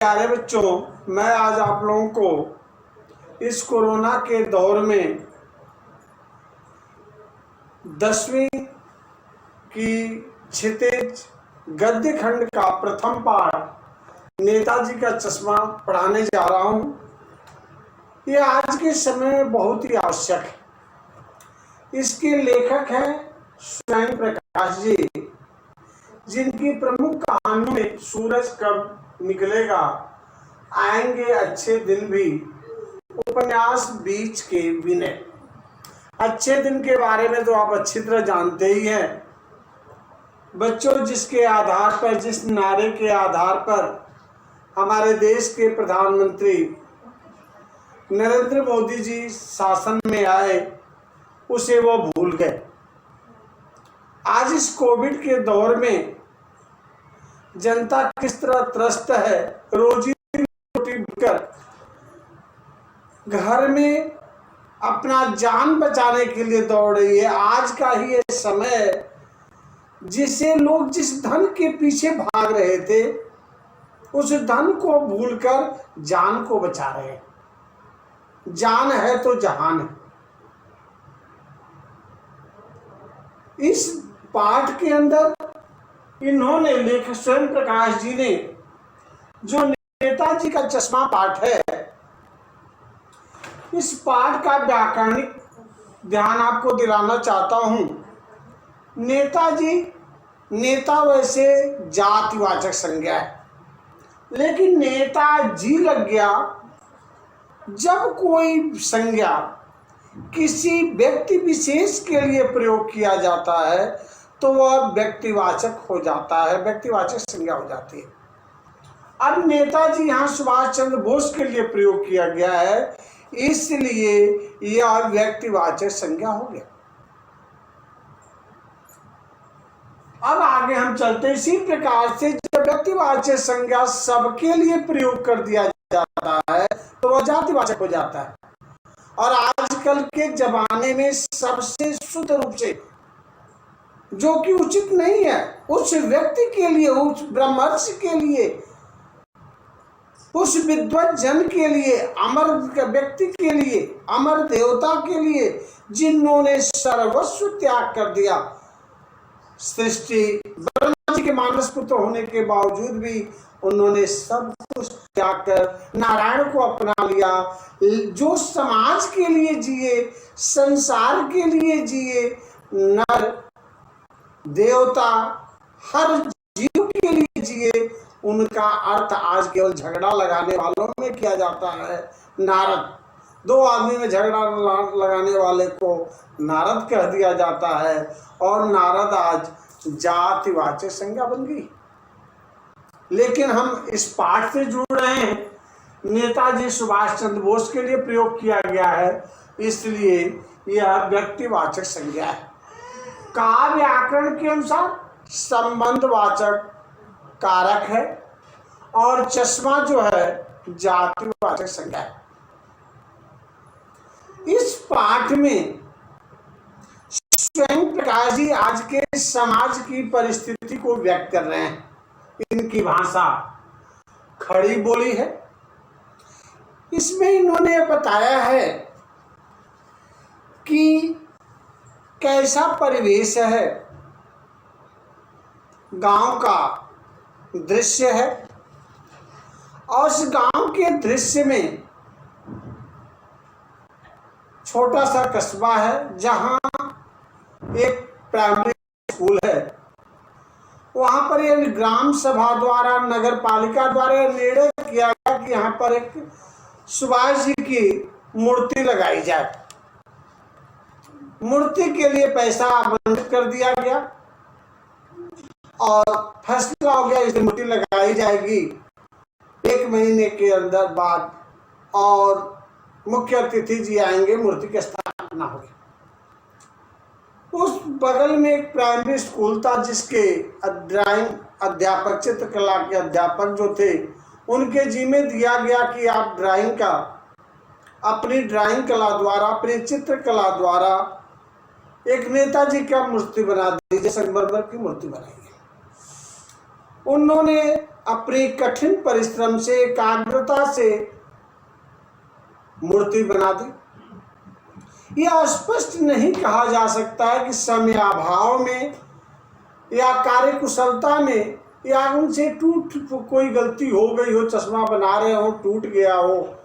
प्यारे बच्चों, मैं आज आप लोगों को इस कोरोना के दौर में 10वीं की क्षितिज गद्य खंड का प्रथम पाठ नेताजी का चश्मा पढ़ाने जा रहा हूं। यह आज के समय में बहुत ही आवश्यक है। इसके लेखक हैं स्वयं प्रकाश जी, जिनकी प्रमुख कहानियों में सूरज कब निकलेगा, आएंगे अच्छे दिन भी, उपन्यास बीच के विनय। अच्छे दिन के बारे में तो आप अच्छी तरह जानते ही हैं बच्चों, जिसके आधार पर, जिस नारे के आधार पर हमारे देश के प्रधानमंत्री नरेंद्र मोदी जी शासन में आए, उसे वो भूल गए। आज इस कोविड के दौर में जनता किस तरह त्रस्त है, रोजी रोटी कर घर में अपना जान बचाने के लिए दौड़ रही है। आज का ही ये समय है जिसे लोग जिस धन के पीछे भाग रहे थे, उस धन को भूलकर जान को बचा रहे हैं। जान है तो जहान है। इस पाठ के अंदर इन्होंने, लेखक स्वयं प्रकाश जी ने, जो नेताजी का चश्मा पाठ है, इस पाठ का व्याकरणिक ध्यान आपको दिलाना चाहता हूं। नेताजी, नेता वैसे जातिवाचक संज्ञा है, लेकिन नेताजी लग गया जब कोई संज्ञा किसी व्यक्ति विशेष के लिए प्रयोग किया जाता है तो वह व्यक्तिवाचक हो जाता है, व्यक्तिवाचक संज्ञा हो जाती है। अब नेताजी यहाँ सुभाष चंद्र बोस के लिए प्रयोग किया गया है, इसलिए यह व्यक्तिवाचक संज्ञा हो गया। अब आगे हम चलते। इसी प्रकार से जब व्यक्तिवाचक संज्ञा सबके लिए प्रयोग कर दिया जाता है तो वह जातिवाचक हो जाता है। और आजकल के जमाने में सबसे शुद्ध रूप से, जो कि उचित नहीं है, उस व्यक्ति के लिए, उस ब्रह्मर्ष के लिए, उस विद्वत जन के लिए, अमर व्यक्ति के लिए, अमर देवता के लिए, जिन्होंने सर्वस्व त्याग कर दिया। सृष्टि ब्रह्मा जी के मानस पुत्र होने के बावजूद भी उन्होंने सब कुछ त्याग कर नारायण को अपना लिया। जो समाज के लिए जिए, संसार के लिए जिए, नर देवता हर जीव के लिए जिए, उनका अर्थ आज केवल झगड़ा लगाने वालों में किया जाता है। नारद, दो आदमी में झगड़ा लगाने वाले को नारद कह दिया जाता है, और नारद आज जातिवाचक संज्ञा बन गई। लेकिन हम इस पाठ से जुड़ रहे हैं, नेताजी सुभाष चंद्र बोस के लिए प्रयोग किया गया है, इसलिए यह व्यक्तिवाचक संज्ञा है। काव्य व्याकरण के अनुसार संबंधवाचक कारक है, और चश्मा जो है जातिवाचक संज्ञा है। इस पाठ में स्वयं प्रकाश जी आज के समाज की परिस्थिति को व्यक्त कर रहे हैं। इनकी भाषा खड़ी बोली है। इसमें इन्होंने बताया है कि कैसा परिवेश है, गांव का दृश्य है, और उस गांव के दृश्य में छोटा सा कस्बा है जहां एक प्राइमरी स्कूल है। वहां पर एक ग्राम सभा द्वारा, नगर पालिका द्वारा निर्णय किया गया कि यहाँ पर एक सुभाष जी की मूर्ति लगाई जाए। मूर्ति के लिए पैसा आवंटित कर दिया गया और फैसला हो गया इस मूर्ति लगाई जाएगी 1 महीने के अंदर बाद, और मुख्य अतिथि जी आएंगे, मूर्ति की स्थापना होगी। उस बगल में एक प्राइमरी स्कूल था जिसके ड्राइंग अध्यापक, चित्रकला के अध्यापक जो थे, उनके जिम्मे दिया गया कि आप ड्राइंग का, अपनी ड्राइंग कला द्वारा, अपनी चित्रकला द्वारा एक नेताजी का मूर्ति बना दीजिए, संगमरमर की मूर्ति बनाई। उन्होंने अपनी कठिन परिश्रम से, एकाग्रता से मूर्ति बना दी। यह स्पष्ट नहीं कहा जा सकता है कि समय अभाव में या कार्यकुशलता में या उनसे कोई गलती हो गई हो, चश्मा बना रहे हो टूट गया हो,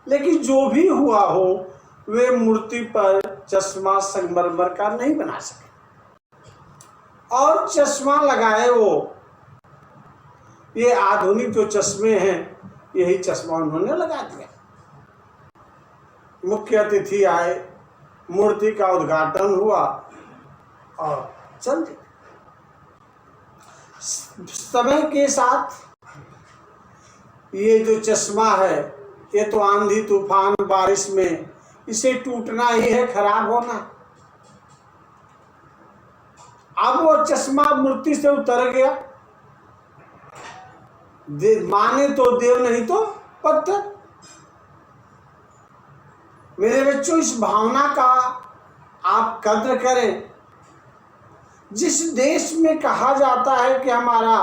लेकिन जो भी हुआ हो वे मूर्ति पर चश्मा संगमरमर का नहीं बना सके और चश्मा लगाए वो, ये आधुनिक जो चश्मे हैं यही चश्मा उन्होंने लगा दिया। मुख्य अतिथि आए, मूर्ति का उद्घाटन हुआ और चल दिए। समय के साथ ये जो चश्मा है ये तो आंधी तूफान बारिश में इसे टूटना ही है, खराब होना। अब वो चश्मा मूर्ति से उतर गया, माने तो देव नहीं तो पत्थर। मेरे बच्चों, इस भावना का आप कद्र करें। जिस देश में कहा जाता है कि हमारा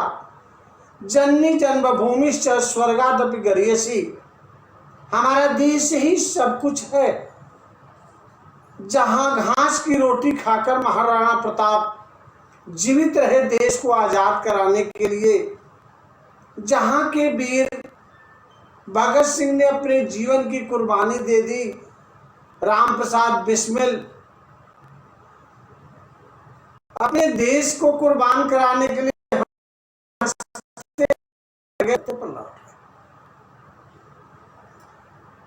जननी जन्मभूमि स्वर्गादपि गरीयसी, हमारा देश ही सब कुछ है, जहां घास की रोटी खाकर महाराणा प्रताप जीवित रहे देश को आजाद कराने के लिए, जहां के वीर भगत सिंह ने अपने जीवन की कुर्बानी दे दी, राम प्रसाद बिस्मिल अपने देश को कुर्बान कराने के लिए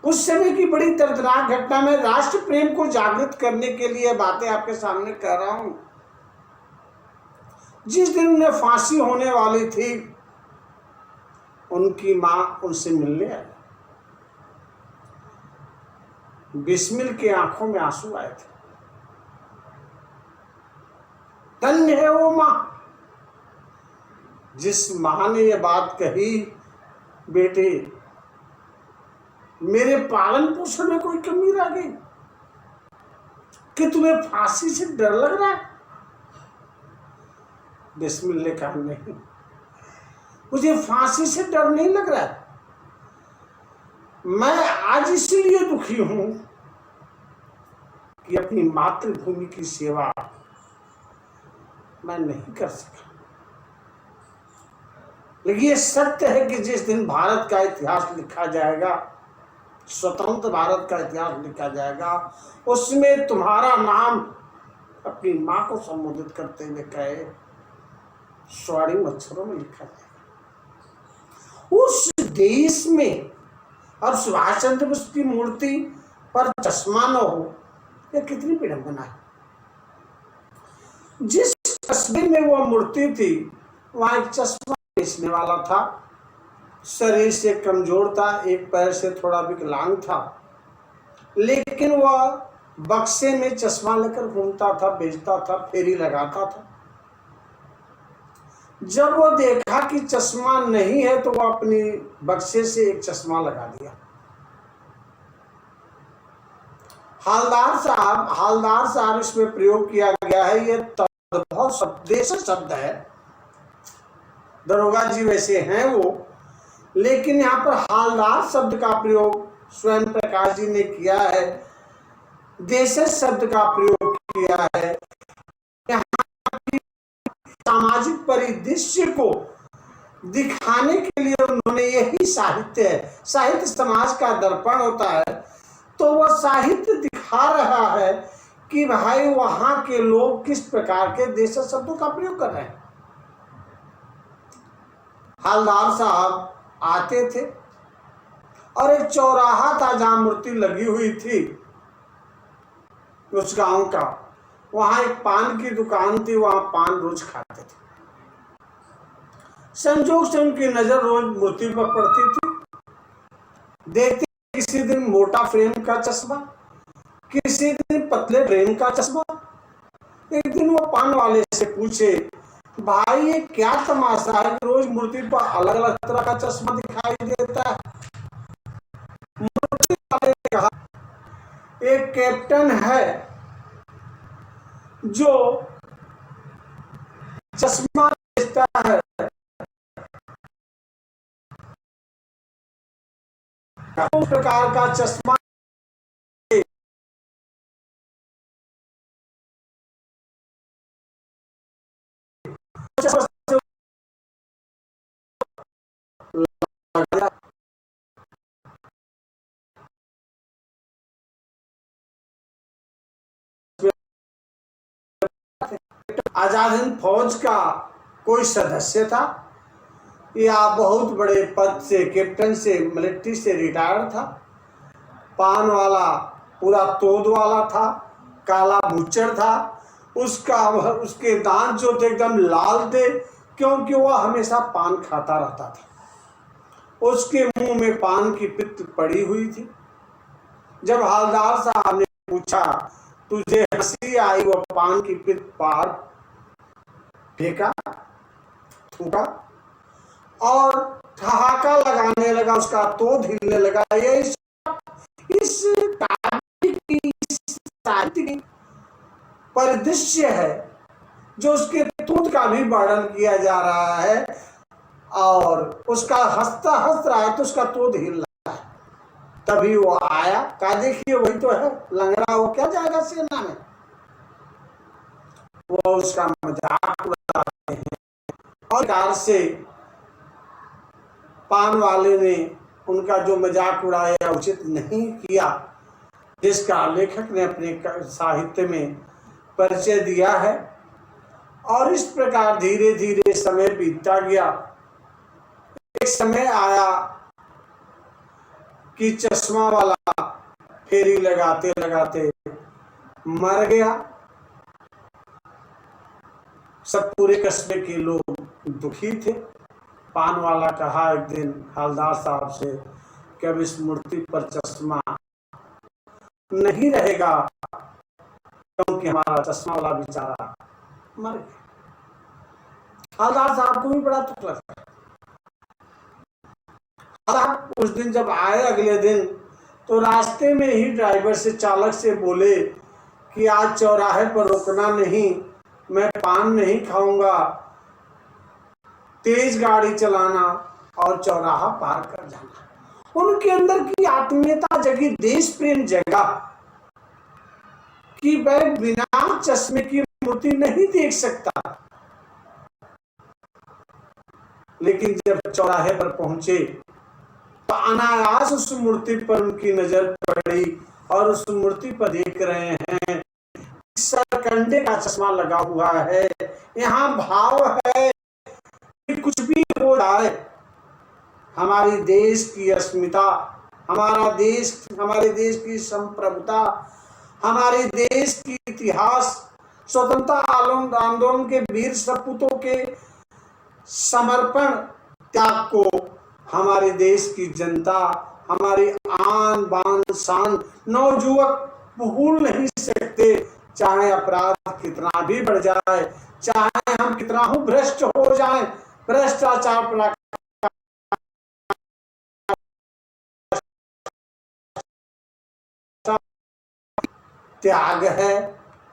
उस समय की बड़ी दर्दनाक घटना में राष्ट्र प्रेम को जागृत करने के लिए बातें आपके सामने कह रहा हूं। जिस दिन उन्हें फांसी होने वाली थी, उनकी मां उनसे मिलने आई। बिस्मिल के आंखों में आंसू आए थे। धन्य है वो मां जिस मां ने ये बात कही, बेटे मेरे पालन पोषण में कोई कमी रह गई कि तुम्हें फांसी से डर लग रहा है? बिस्मिल ने कहा नहीं, मुझे फांसी से डर नहीं लग रहा है। मैं आज इसलिए दुखी हूं कि अपनी मातृभूमि की सेवा मैं नहीं कर सका। लेकिन ये सत्य है कि जिस दिन भारत का इतिहास लिखा जाएगा, स्वतंत्र भारत का इतिहास लिखा जाएगा, उसमें तुम्हारा नाम अपनी मां को संबोधित करते हुए कहे स्वर्णिम अक्षरों में लिखा जाएगा। उस देश में और सुभाष चंद्र बोस की मूर्ति पर चश्मा न हो, यह कितनी विडंबना है। जिस कस्बे में वो मूर्ति थी वहां एक चश्मा बेचने वाला था, शरीर से कमजोर था, एक पैर से थोड़ा विकलांग था, लेकिन वह बक्से में चश्मा लेकर घूमता था, बेचता था, फेरी लगाता था। जब वो देखा कि चश्मा नहीं है तो वह अपनी बक्से से एक चश्मा लगा दिया। हालदार साहब इसमें प्रयोग किया गया है, यह तद्भव देश शब्द है। दरोगा जी वैसे हैं वो, लेकिन यहाँ पर हालदार शब्द का प्रयोग स्वयं प्रकाश जी ने किया है, देश शब्द का प्रयोग किया है। यहाँ की सामाजिक परिदृश्य को दिखाने के लिए उन्होंने, यही साहित्य है, साहित्य समाज का दर्पण होता है, तो वह साहित्य दिखा रहा है कि भाई वहां के लोग किस प्रकार के देश शब्दों का प्रयोग कर रहे हैं। हालदार साहब आते थे और एक चौराहा था जहां मूर्ति लगी हुई थी उस गांव का, वहां एक पान की दुकान थी, वहां पान रोज खाते थे। संजोग से उनकी नजर रोज मूर्ति पर पड़ती थी। देखते किसी दिन मोटा फ्रेम का चश्मा, किसी दिन पतले फ्रेम का चश्मा। एक दिन वो पान वाले से पूछे, भाई ये क्या तमाशा है, रोज मूर्ति पर अलग अलग तरह का चश्मा दिखाई देता है? मूर्ति वाले ने कहा, एक कैप्टन है जो चश्मा बेचता है, उस प्रकार का चश्मा आजाद हिंद फौज का कोई सदस्य था या बहुत बड़े पद से, कैप्टन से, मिलिट्री से रिटायर्ड था। पान वाला, पूरा तोद वाला था, काला भुच्चड़ था। उसके दांत जो थे एकदम लाल थे, क्योंकि वह हमेशा पान खाता रहता था। उसके मुंह में पान की पित्त पड़ी हुई थी। जब हवलदार साहब ने पूछा, तुझे हंसी आई, वह पान की पित्त पार फेंका, थूका और ठहाका लगाने लगा, उसका तोद हिलने लगा। ये इस परिदृश्य है जो उसके तोद का भी वर्णन किया जा रहा है, और उसका हंस रहा है तो उसका तोद हिल रहा है। तभी वो आया, कहा देखिए वही तो है लंगड़ा, वो क्या जाएगा सेना में। वो उसका मजाक उड़ा रहे हैं और कार से पान वाले ने उनका जो मजाक उड़ाया उचित नहीं किया, जिसका लेखक ने अपने साहित्य में परिचय दिया है। और इस प्रकार धीरे धीरे समय बीतता गया। एक समय आया कि चश्मा वाला फेरी लगाते लगाते मर गया। सब पूरे कस्बे के लोग दुखी थे। पान वाला कहा एक दिन हवलदार साहब से कि अब इस मूर्ति पर चश्मा नहीं रहेगा, क्योंकि हमारा चश्मा वाला बेचारा मर गया। हवलदार साहब को भी बड़ा दुख लगा। उस दिन जब आए अगले दिन, तो रास्ते में ही ड्राइवर से, चालक से बोले कि आज चौराहे पर रुकना नहीं, मैं पान नहीं खाऊंगा, तेज गाड़ी चलाना और चौराहा पार कर जाना। उनके अंदर की आत्मीयता जगी, देश प्रेम जगा कि मैं बिना चश्मे की मूर्ति नहीं देख सकता। लेकिन जब चौराहे पर पहुंचे तो अनायास उस मूर्ति पर उनकी नजर पड़ी और उस मूर्ति पर देख रहे हैं सरकंडे का चश्मा लगा हुआ है। यहाँ भाव है कि कुछ भी हो जाए, हमारी देश की अस्मिता, हमारे देश की संप्रभुता, हमारे देश की इतिहास, स्वतंत्रता आंदोलन के वीर सपूतों के समर्पण त्याग को हमारे देश की जनता, हमारी आन बान शान नवजुवक भूल नहीं सकते। चाहे अपराध कितना भी बढ़ जाए, चाहे हम कितना ही भ्रष्ट हो जाएं, भ्रष्टाचार त्याग है,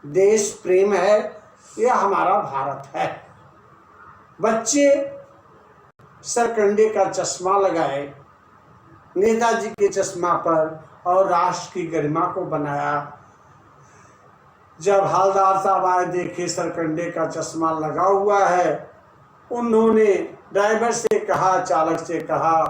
देश प्रेम है, यह हमारा भारत है। बच्चे सरकंडे का चश्मा लगाए नेताजी के चश्मा पर और राष्ट्र की गरिमा को बनाया। जब हवलदार साहब आए, देखे सरकंडे का चश्मा लगा हुआ है, उन्होंने ड्राइवर से कहा, चालक से कहा,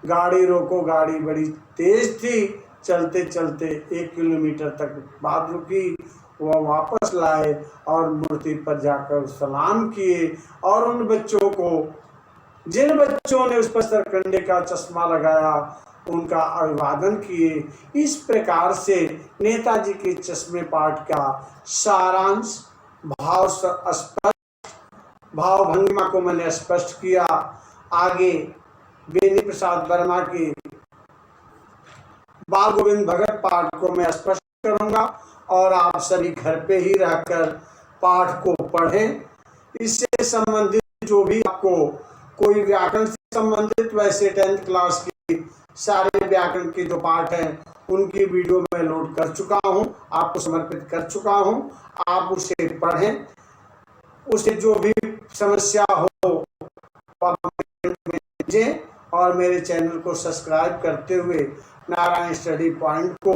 गाड़ी रोको, गाड़ी बड़ी तेज थी, चलते चलते 1 किलोमीटर तक बाद रुकी। वह वापस लाए और मूर्ति पर जाकर सलाम किए और उन बच्चों को, जिन बच्चों ने उस पर सरकंडे का चश्मा लगाया, उनका अभिवादन किए। इस प्रकार से नेताजी के चश्मे पाठ का सारांश, भाव भंगिमा को मैंने स्पष्ट किया। आगे बेनी प्रसाद वर्मा के बाल गोविंद भगत पाठ को मैं स्पष्ट करूंगा और आप सभी घर पे ही रहकर पाठ को पढ़ें। इससे संबंधित जो भी आपको कोई व्याकरण से संबंधित, वैसे 10th क्लास की सारे व्याकरण के जो पाठ हैं उनकी वीडियो मैं लोड कर चुका हूं, आपको समर्पित कर चुका हूं। आप उसे पढ़ें, उसे जो भी समस्या हो भेजें और मेरे चैनल को सब्सक्राइब करते हुए नारायण स्टडी पॉइंट को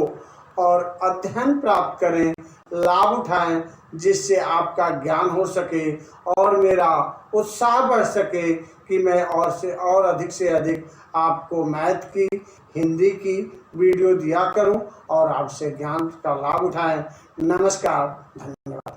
और अध्ययन प्राप्त करें, लाभ उठाएं, जिससे आपका ज्ञान हो सके और मेरा उत्साह बढ़ सके कि मैं और अधिक से अधिक आपको मैथ की, हिंदी की वीडियो दिया करूं और आपसे ज्ञान का लाभ उठाएं। नमस्कार, धन्यवाद।